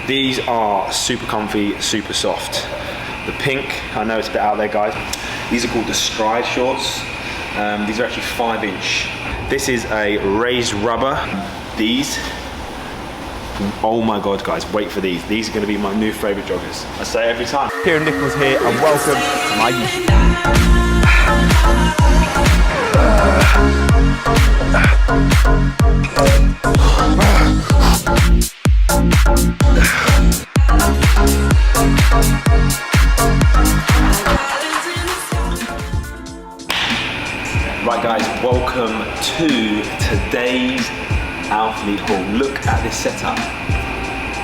These are super comfy, super soft. The pink, I know it's a bit out there, guys. These are called the Stride shorts. These are actually 5-inch. This is a raised rubber. These, oh my God, guys, wait for these. These are gonna be my new favorite joggers. I say every time. Kieran Nichols here, and welcome to my YouTube. Right guys, welcome to today's Alphalete haul. Look at this setup.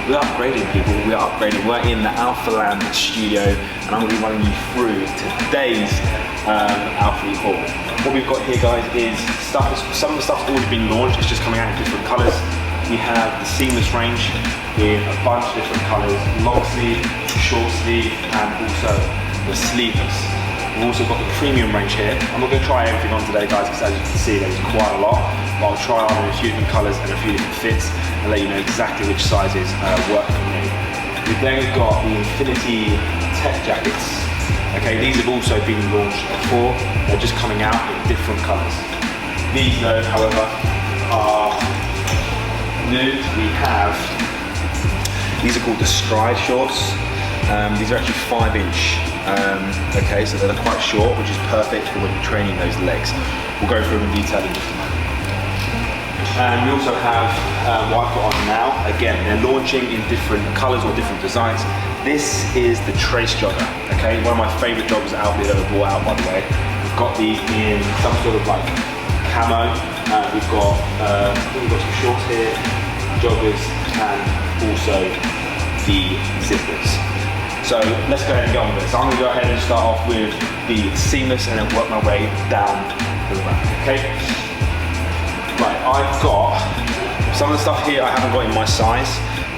We're upgrading, people, we're upgrading. We're in the Alphalete studio and I'm going to be running you through today's Alphalete haul. What we've got here, guys, is stuff. Some of the stuff's already been launched, it's just coming out in different colours. We have the Seamless range in a bunch of different colours, long sleeve, short sleeve, and also the Sleeveless. We've also got the premium range here. I'm not going to try everything on today, guys, because as you can see, there's quite a lot. But I'll try on in a few different colours and a few different fits and let you know exactly which sizes work for me. We've then got the Infinity Tech jackets. Okay, these have also been launched before. They're just coming out in different colours. These, though, however, are new. We have, these are called the Stride shorts. These are actually 5-inch. Okay, so they're quite short, which is perfect for when you're training those legs. We'll go through them in detail in just a moment. And we also have what I've got on now. Again, they're launching in different colours or different designs. This is the Trace jogger. Okay, one of my favourite joggers that Alphalete ever brought out, by the way. We've got these in some sort of like camo. We've got some shorts here, joggers, and also the zippers. So let's go ahead and get on with it. So I'm going to go ahead and start off with the Seamless and then work my way down to the back, okay? Right, I've got some of the stuff here I haven't got in my size.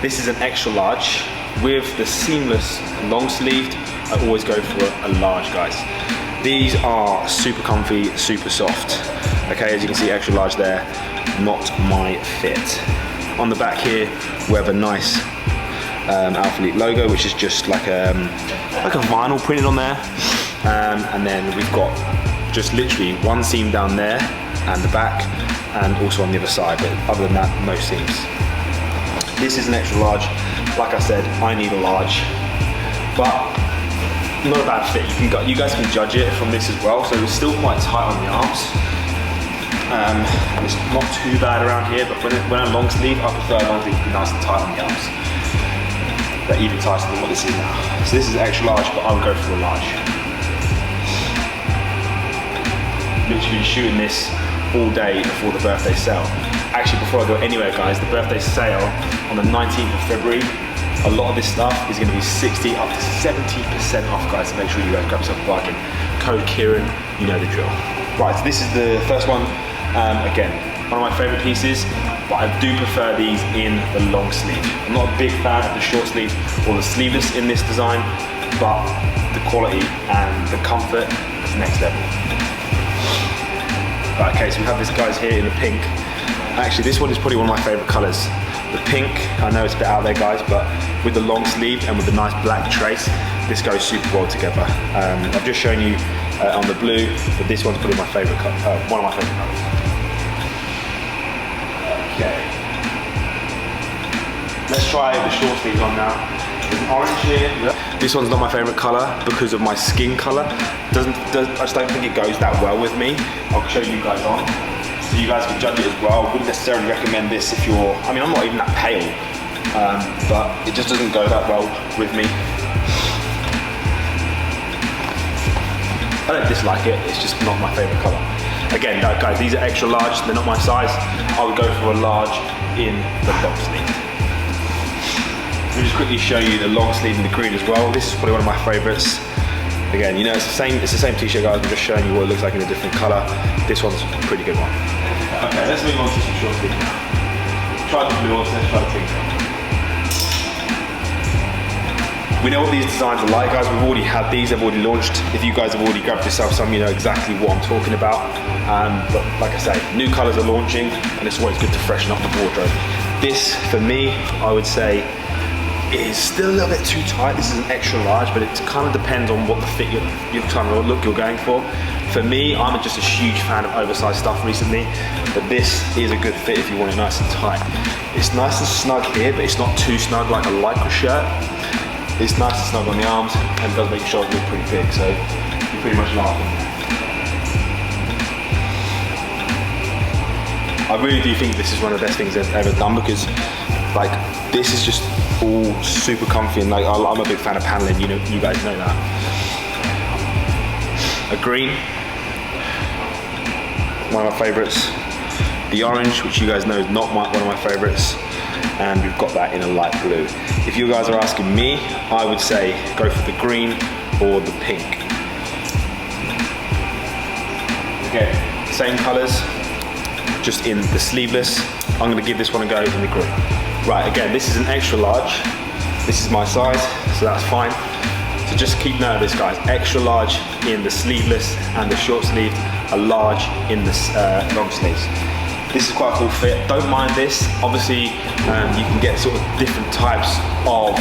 This is an extra large. With the Seamless long sleeved, I always go for a large, guys. These are super comfy, super soft. Okay, as you can see, extra large there, not my fit. On the back here, we have a nice Alphalete logo, which is just like a vinyl printed on there, and then we've got just literally one seam down there and the back, and also on the other side, but other than that, no seams. This is an extra large. Like I said, I need a large, but not a bad fit. You guys can judge it from this as well. So it's still quite tight on the arms. It's not too bad around here, but when I'm long sleeve, I prefer long sleeve to be nice and tight on the arms. But even tighter than what this is now. So this is extra large, but I would go for a large. Literally shooting this all day before the birthday sale. Actually, before I go anywhere, guys, the birthday sale on the 19th of February, a lot of this stuff is going to be 60 up to 70% off, guys, so make sure you guys grab yourself a bargain. Code Kieran, you know the drill. Right, so this is the first one. Again, one of my favorite pieces, but I do prefer these in the long sleeve. I'm not a big fan of the short sleeve or the sleeveless in this design, but the quality and the comfort is next level. Right, okay, so we have this guys here in the pink. Actually, this one is probably one of my favorite colors. The pink, I know it's a bit out there, guys, but with the long sleeve and with the nice black trace, this goes super well together. I've just shown you on the blue, but this one's probably my favorite color, one of my favorite colors. Okay. Let's try the short sleeves on now. There's an orange here. This one's not my favorite color because of my skin color. I just don't think it goes that well with me. I'll show you guys on, so you guys can judge it as well. I wouldn't necessarily recommend this if you're, I mean, I'm not even that pale, but it just doesn't go that well with me. I don't dislike it, it's just not my favorite color. Again, no, guys, these are extra large, they're not my size. I would go for a large in the long sleeve. Let me just quickly show you the long sleeve in the green as well. This is probably one of my favorites. Again, you know, it's the same t-shirt, guys. I'm just showing you what it looks like in a different color. This one's a pretty good one. Okay, let's move on to some short sleeve now. Try the blue also, let's try the pink. We know what these designs are like, guys. We've already had these, they've already launched. If you guys have already grabbed yourself some, you know exactly what I'm talking about. But like I say, new colors are launching, and it's always good to freshen up the wardrobe. This, for me, I would say, is still a little bit too tight. This is an extra large, but it kind of depends on what the fit you're trying to look you're going for. For me, I'm just a huge fan of oversized stuff recently, but this is a good fit if you want it nice and tight. It's nice and snug here, but it's not too snug like a lycra shirt. It's nice and snug on the arms and does make your shoulders look pretty big, so you're pretty much laughing. I really do think this is one of the best things they've ever done, because like this is just all super comfy, and like I'm a big fan of paneling, you know, you guys know that. A green, one of my favorites. The orange, which you guys know is not one of my favorites, and we've got that in a light blue. If you guys are asking me, I would say go for the green or the pink. Okay, same colors, just in the sleeveless. I'm gonna give this one a go in the green. Right, again, this is an extra large. This is my size, so that's fine. So just keep note of this, guys. Extra large in the sleeveless and the short sleeve, a large in the long sleeves. This is quite a cool fit. Don't mind this. Obviously, you can get sort of different types of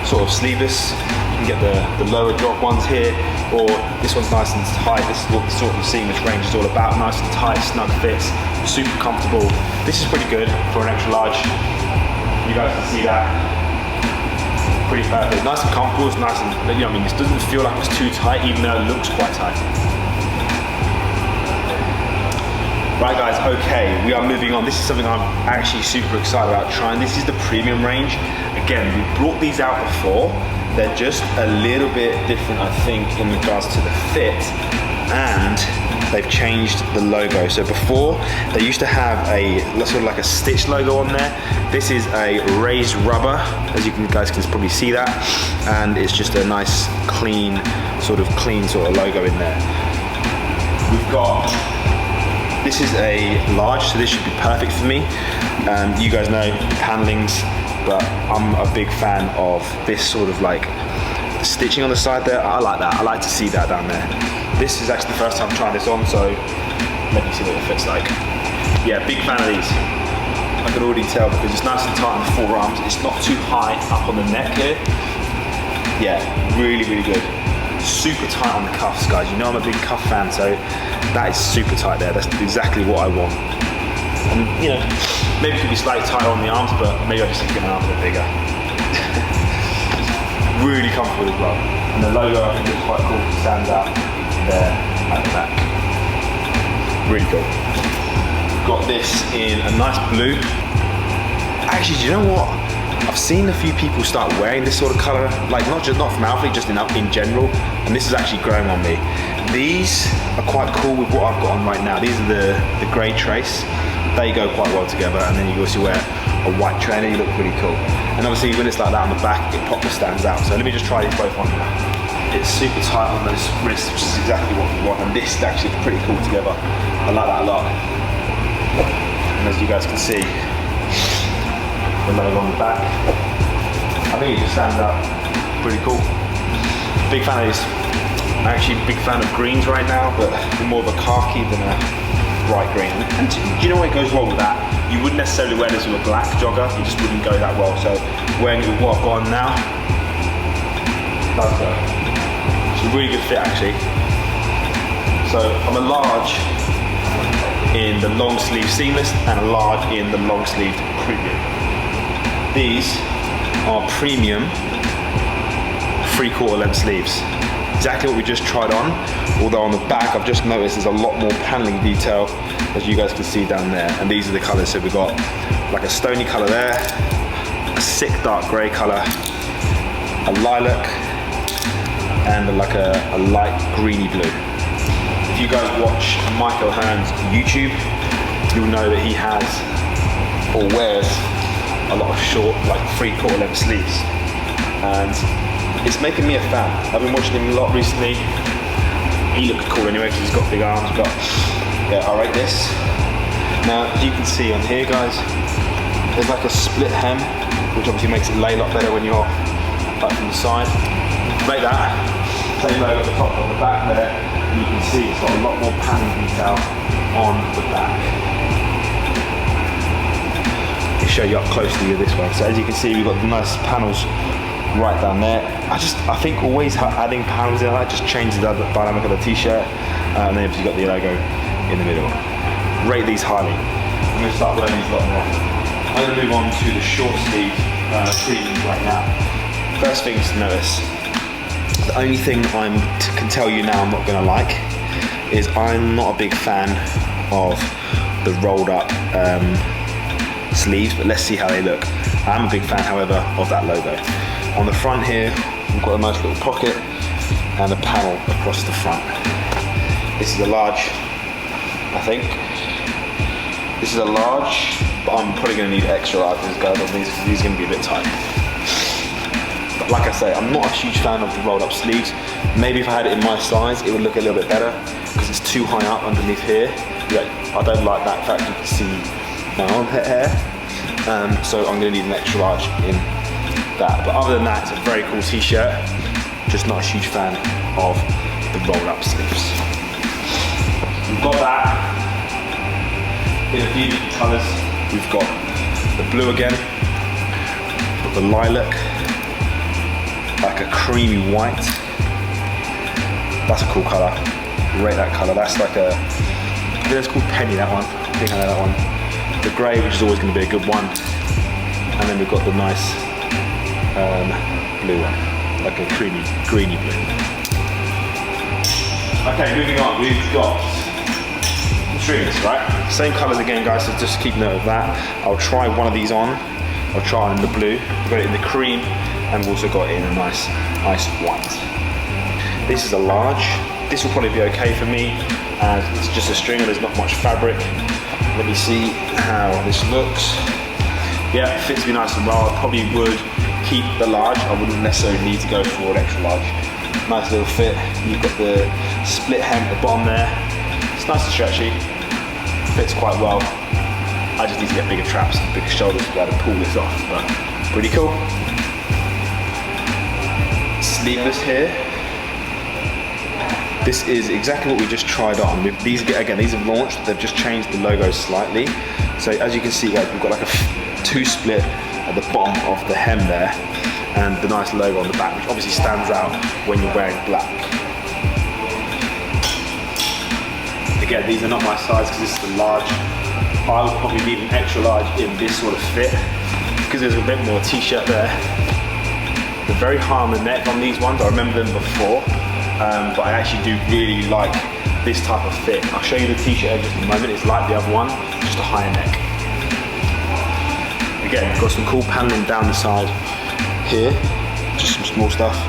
sort of sleeveless. You can get the lower drop ones here, or this one's nice and tight. This is what the sort of seamless range is all about. Nice and tight, snug fits, super comfortable. This is pretty good for an extra large. You guys can see that. Pretty perfect. Nice and comfortable. It's nice and, you know what I mean, this doesn't feel like it's too tight, even though it looks quite tight. Right guys, okay, we are moving on. This is something I'm actually super excited about trying. This is the premium range. Again, we brought these out before. They're just a little bit different, I think, in regards to the fit, and they've changed the logo. So before, they used to have a sort of like a stitch logo on there. This is a raised rubber, as you guys can probably see that, and it's just a nice, clean sort of logo in there. We've got, this is a large, so this should be perfect for me. You guys know panelings, but I'm a big fan of this sort of like stitching on the side there. I like that. I like to see that down there. This is actually the first time I'm trying this on, so let me see what it fits like. Yeah, big fan of these. I can already tell because it's nice and tight on the forearms. It's not too high up on the neck here. Yeah, really, really good. Super tight on the cuffs, guys. You know I'm a big cuff fan, so that is super tight there. That's exactly what I want. And you know, maybe it could be slightly tighter on the arms, but maybe I just think my arms a bit bigger. Really comfortable as well. And the logo I think is quite cool. It stands out there at the back. Really cool. Got this in a nice blue. Actually, do you know what? I've seen a few people start wearing this sort of color, like not from Alphalete, just in general, and this is actually growing on me. These are quite cool with what I've got on right now. These are the grey trace. They go quite well together, and then you also wear a white trainer, you look pretty cool. And obviously when it's like that on the back, it proper stands out. So let me just try these both on now. It's super tight on those wrists, which is exactly what we want, and this actually looks pretty cool together. I like that a lot. And as you guys can see, the logo on the back, I think it just stands out pretty cool. Big fan of these. I'm actually a big fan of greens right now, but more of a khaki than a bright green. And do you know what goes well with that? You wouldn't necessarily wear this with a black jogger, you just wouldn't go that well. So wearing it with what I've got on now, does go. It's a really good fit actually. So I'm a large in the long sleeve seamless and a large in the long sleeve premium. These are premium 3/4 length sleeves. Exactly what we just tried on, although on the back I've just noticed there's a lot more paneling detail, as you guys can see down there, and these are the colors. So we've got like a stony color there, a sick dark gray color, a lilac, and like a light greeny blue. If you guys watch Michael Hearn's YouTube, you'll know that he has or wears a lot of short, like 3/4 length sleeves, and it's making me a fan. I've been watching him a lot recently. He looks cool anyway because he's got big arms, but yeah, I rate this. Now, as you can see on here, guys, there's like a split hem, which obviously makes it lay a lot better when you're back from the side. Like that, same logo at the top, on the back there, you can see it's got a lot more paneling detail on the back. It show you up closely this way. So as you can see, we've got the nice panels right down there. I think always adding panels in that just changes the dynamic of the t-shirt. And then you've got the logo in the middle. Rate these highly. I'm going to start wearing these a lot more. I'm going to move on to the short sleeve treatment right now. First things to notice, the only thing I can tell you now I'm not going to like is I'm not a big fan of the rolled up sleeves, but let's see how they look. I'm a big fan, however, of that logo. On the front here, we've got a nice little pocket and a panel across the front. This is a large, I think. This is a large, but I'm probably going to need extra large for this guy, but these are going to be a bit tight. But like I say, I'm not a huge fan of the rolled up sleeves. Maybe if I had it in my size, it would look a little bit better because it's too high up underneath here. Yeah, I don't like that fact you can see my armpit hair. So I'm going to need an extra large in that. But other than that, it's a very cool t-shirt. Just not a huge fan of the rolled up sleeves. We've got that in a few different colours. We've got the blue again, we've got the lilac, like a creamy white. That's a cool colour. Rate that colour. That's like a, I think it's called Penny, that one. I think I know that one. The grey, which is always going to be a good one. And then we've got the nice blue one, like a creamy, greeny blue. Okay, moving on. We've got strings, right? Same colours again, guys, so just keep note of that. I'll try one of these on. I'll try it in the blue. We've got it in the cream, and we've also got it in a nice white. This is a large. This will probably be okay for me, as it's just a string and there's not much fabric. Let me see how this looks. Yeah, it fits me nice and well. I probably would keep the large. I wouldn't necessarily need to go for an extra large. Nice little fit. You've got the split hem at the bottom there. It's nice and stretchy. Fits quite well. I just need to get bigger traps and bigger shoulders to be able to pull this off, but pretty cool. Sleeveless here. This is exactly what we just tried on. These have launched, they've just changed the logo slightly. So as you can see, guys, we've got like a two split at the bottom of the hem there, and the nice logo on the back, which obviously stands out when you're wearing black. Again, these are not my size because this is the large. I would probably need an extra large in this sort of fit because there's a bit more t-shirt there. They're very high on the neck on these ones. I remember them before. But I actually do really like this type of fit. I'll show you the t-shirt in just a moment. It's like the other one, just a higher neck. Again, got some cool paneling down the side here, just some small stuff.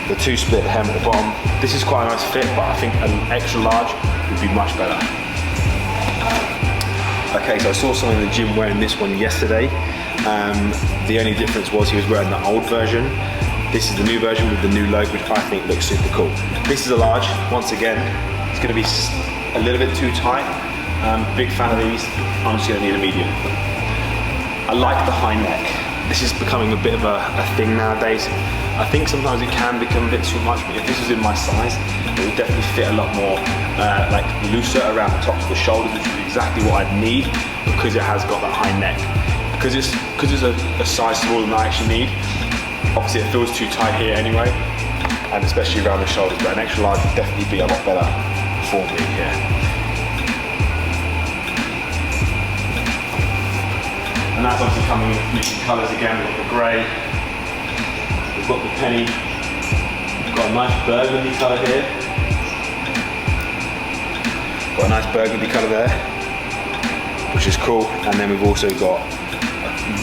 The two split hem at the bottom. This is quite a nice fit, but I think an extra large would be much better. Okay, so I saw someone in the gym wearing this one yesterday. The only difference was he was wearing the old version. This is the new version with the new logo, which I think looks super cool. This is a large. Once again, it's going to be a little bit too tight. Big fan of these. I'm just going to need a medium. I like the high neck. This is becoming a bit of a thing nowadays. I think sometimes it can become a bit too much, but if this was in my size, it would definitely fit a lot more like looser around the top of the shoulders, which is exactly what I'd need because it has got that high neck. Because it's a size smaller than I actually need. Obviously it feels too tight here anyway, and especially around the shoulders, but an extra large would definitely be a lot better for me here. And that's obviously coming in different colours again. We've got the grey, we've got the penny, we've got a nice burgundy colour here. Got a nice burgundy colour there, which is cool, and then we've also got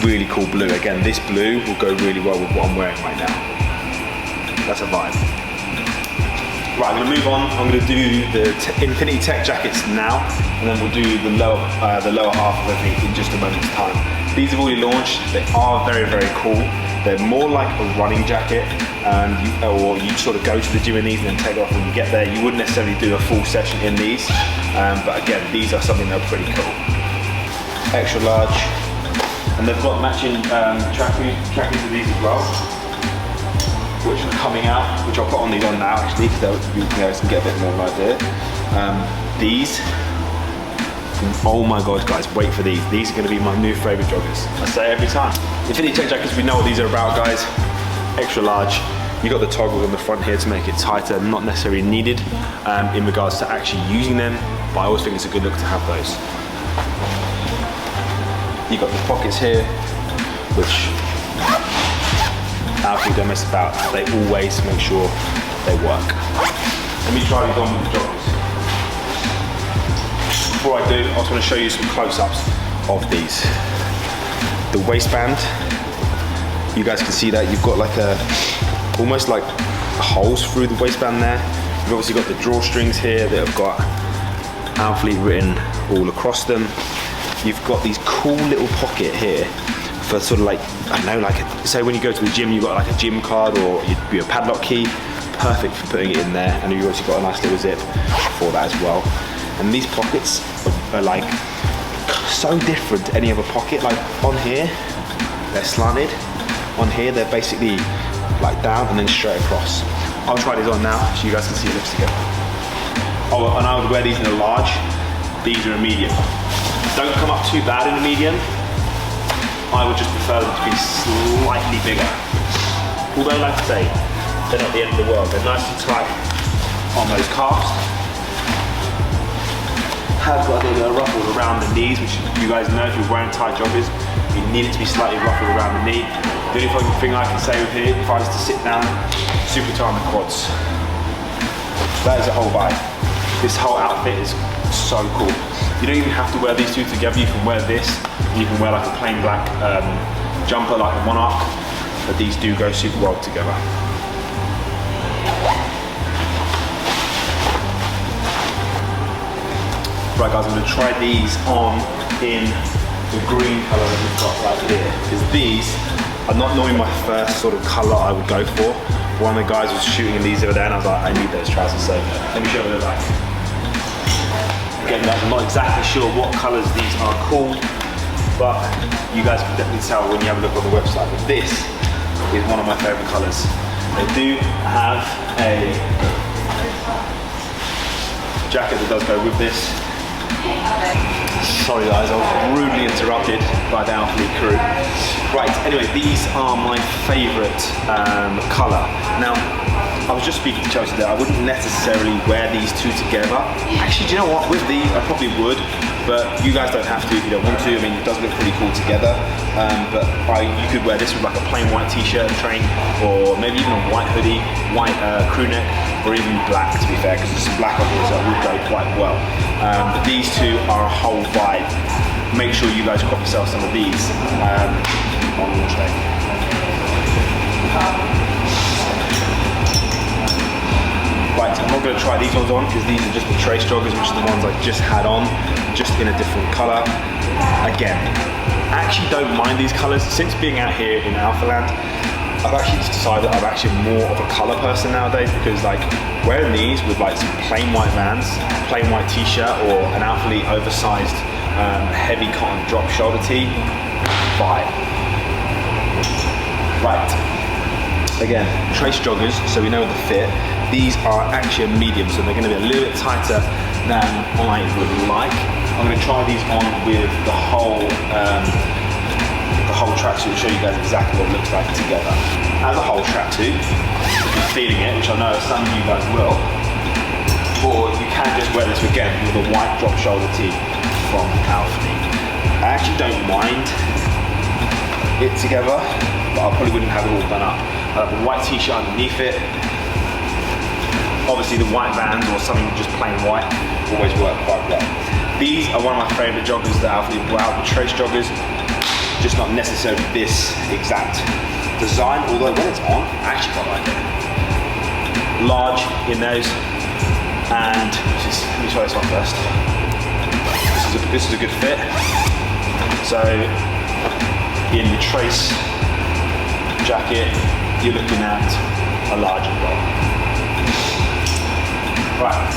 really cool blue. Again, this blue will go really well with what I'm wearing right now. That's a vibe. Right, I'm going to move on. I'm going to do the Infinity Tech jackets now, and then we'll do the lower half of everything in just a moment's time. These have already launched. They are very, very cool. They're more like a running jacket, or you sort of go to the gym in these and then take off when you get there. You wouldn't necessarily do a full session in these, but again, these are something that are pretty cool. Extra large. And they've got matching tracksuits with these as well, which are coming out, which I'll put on these on now actually, so you guys can get a bit more of an idea. These Oh my gosh, guys, wait for these. These are gonna be my new favorite joggers. I say every time. Infinity check jackets, we know what these are about, guys. Extra large. You got the toggles on the front here to make it tighter, not necessarily needed in regards to actually using them, but I always think it's a good look to have those. You got the pockets here, which Alfalete don't mess about. They always make sure they work. Let me try these on with the joggers. Before I do, I just want to show you some close-ups of these. The waistband, you guys can see that you've got like almost like holes through the waistband there. You've obviously got the drawstrings here that have got Alphalete written all across them. You've got these cool little pocket here for sort of like, I don't know, like say when you go to the gym, you've got like a gym card or your padlock key, perfect for putting it in there. And you've also got a nice little zip for that as well. And these pockets are like so different to any other pocket. Like on here, they're slanted. On here, they're basically like down and then straight across. I'll try these on now so you guys can see it looks together. Oh, and I would wear these in a large. These are a medium. Don't come up too bad in a medium. I would just prefer them to be slightly bigger. Although, like I say, they're not the end of the world. They're nice and tight on those calves. Have got a little bit of ruffle around the knees, which you guys know if you're wearing tight joggers, you need it to be slightly ruffled around the knee. The only thing I can say with here, if I was to sit down, super tight on the quads. That is a whole vibe. This whole outfit is so cool. You don't even have to wear these two together. You can wear this, and you can wear like a plain black jumper like a Monarch, but these do go super well together. Right guys, I'm gonna try these on in the green color that we've got right here, because these are not normally my first sort of color I would go for. One of the guys was shooting in these the other day and I was like, I need those trousers, so let me show you what they're like. Again, I'm not exactly sure what colors these are called, but you guys can definitely tell when you have a look on the website. But this is one of my favorite colors. They do have a jacket that does go with this. Sorry guys, I was rudely interrupted by the Alphalete crew. Right, anyway, these are my favorite color. Now, I was just speaking to Chelsea there, I wouldn't necessarily wear these two together. Actually, do you know what? With these, I probably would, but you guys don't have to if you don't want to. I mean, it does look pretty cool together. But you could wear this with like a plain white t-shirt and train, or maybe even a white hoodie, white crew neck, or even black, to be fair, because there's some black on here, so it would go quite well. But these two are a whole vibe. Make sure you guys crop yourself some of these on launch day. Right, I'm not going to try these ones on because these are just the trace joggers, which are the ones I just had on, just in a different colour. Again, I actually don't mind these colours. Since being out here in Alphaland, I've actually decided I'm actually more of a colour person nowadays, because like wearing these with like some plain white Vans, plain white t-shirt, or an Alphalete oversized heavy cotton drop shoulder tee, vibe. Right. Again, trace joggers, so we know the fit. These are actually a medium, so they're going to be a little bit tighter than I would like. I'm going to try these on with the whole tracksuit to show you guys exactly what it looks like together. As a whole tracksuit, if you're feeling it, which I know some of you guys will, or you can just wear this again with a white drop shoulder tee from Alphalete. I actually don't mind it together, but I probably wouldn't have it all done up. I have a white t-shirt underneath it. Obviously the white Vans or something just plain white always work quite well. These are one of my favourite joggers that Alphalete brought out, the trace joggers. Just not necessarily this exact design, although when it's on, I actually quite like it. Large in those, and let me try this one first. This is a good fit. So in the trace jacket, you're looking at a large as well. Right.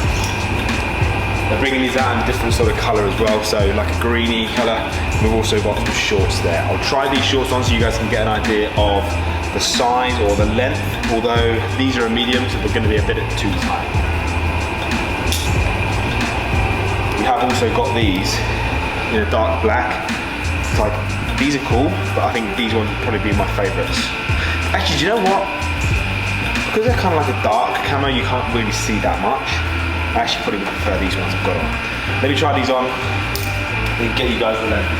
They're bringing these out in a different sort of colour as well, so like a greeny colour. We've also got some shorts there. I'll try these shorts on so you guys can get an idea of the size or the length, although these are a medium, so they're going to be a bit too tight. We have also got these in a dark black. It's like, these are cool, but I think these ones would probably be my favorites. Actually, do you know what? Because they're kind of like a dark camo, you can't really see that much. I actually probably would prefer these ones I've got on. Let me try these on and get you guys the length.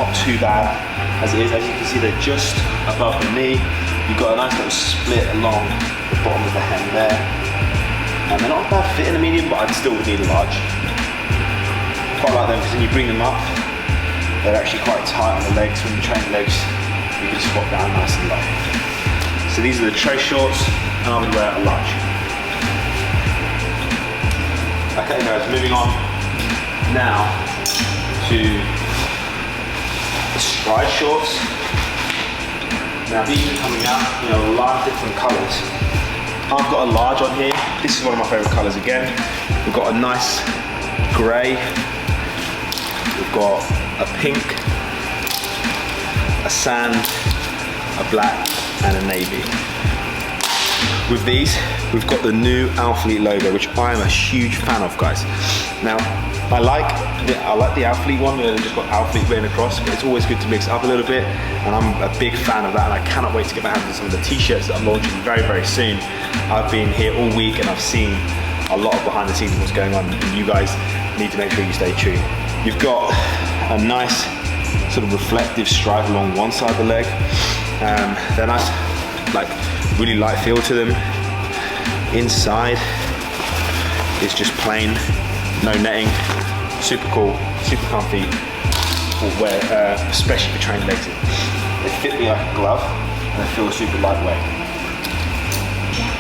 Not too bad as it is. As you can see, they're just above the knee. You've got a nice little split along the bottom of the hem there. And they're not a bad fit in a medium, but I'd still need a large. Quite like them because when you bring them up, they're actually quite tight on the legs. When you train the legs, you can squat down nice and low. So these are the trace shorts, and I would wear a large. Okay guys, moving on now to the stride shorts. Now these are coming out in a lot of different colours. I've got a large on here. This is one of my favourite colours again. We've got a nice grey. We've got a pink, a sand, a black, and a navy. With these, we've got the new Alphalete logo, which I am a huge fan of, guys. Now, I like the Alphalete one, where they've just got Alphalete written across, but it's always good to mix it up a little bit, and I'm a big fan of that, and I cannot wait to get my hands on some of the t-shirts that I'm launching very, very soon. I've been here all week, and I've seen a lot of behind the scenes of what's going on, and you guys need to make sure you stay tuned. You've got a nice sort of reflective stripe along one side of the leg. They're nice, like really light feel to them. Inside is just plain, no netting, super cool, super comfy, especially for training legs. They fit me like a glove and they feel super lightweight.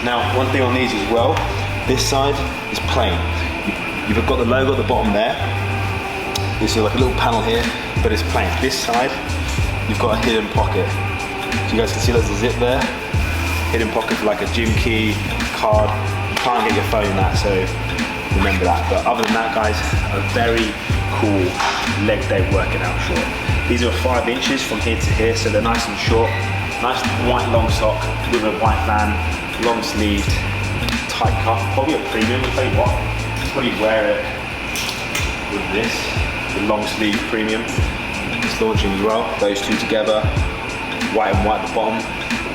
Now, one thing on these as well, this side is plain. You've got the logo at the bottom there. You see like a little panel here, but it's plain. This side, you've got a hidden pocket. So you guys can see there's a zip there. Hidden pocket for like a gym key, card. You can't get your phone in that, so remember that. But other than that, guys, a very cool leg day working out short. These are 5 inches from here to here, so they're nice and short. Nice white long sock with a white band, long sleeved, tight cuff. Probably a premium, I'll tell you what. Probably wear it with this. The long sleeve premium. It's launching as well. Those two together, white and white at the bottom,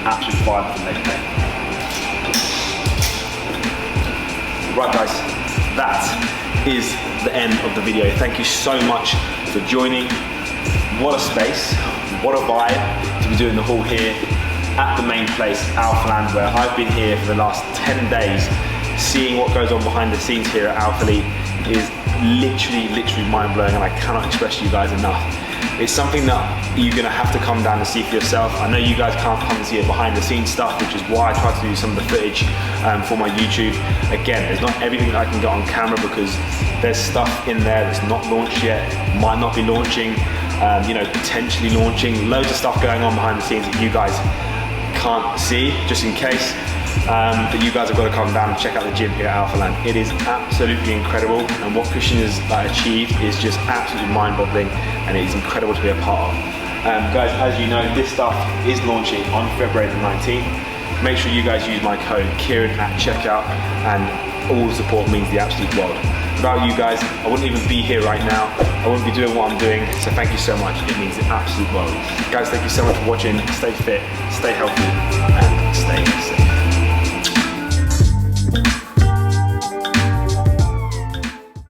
absolute fire for leg day. Right guys, that is the end of the video. Thank you so much for joining. What a space, what a vibe to be doing the haul here at the main place, Alphaland, where I've been here for the last 10 days, seeing what goes on behind the scenes here at Alphalete is literally mind-blowing, and I cannot express to you guys enough. It's something that you're gonna have to come down and see for yourself. I know you guys can't come and see it behind the scenes stuff, which is why I try to do some of the footage for my YouTube. Again, there's not everything that I can get on camera because there's stuff in there that's not launched yet, might not be launching, potentially launching. Loads of stuff going on behind the scenes that you guys can't see, just in case. But you guys have got to come down and check out the gym here at Alphaland. It is absolutely incredible, and what Kieran has achieved is just absolutely mind-boggling, and it is incredible to be a part of. Guys, as you know, this stuff is launching on February the 19th. Make sure you guys use my code Kieran at checkout, and all the support means the absolute world. Without you guys, I wouldn't even be here right now. I wouldn't be doing what I'm doing, so thank you so much. It means the absolute world. Guys, thank you so much for watching. Stay fit, stay healthy, and stay safe.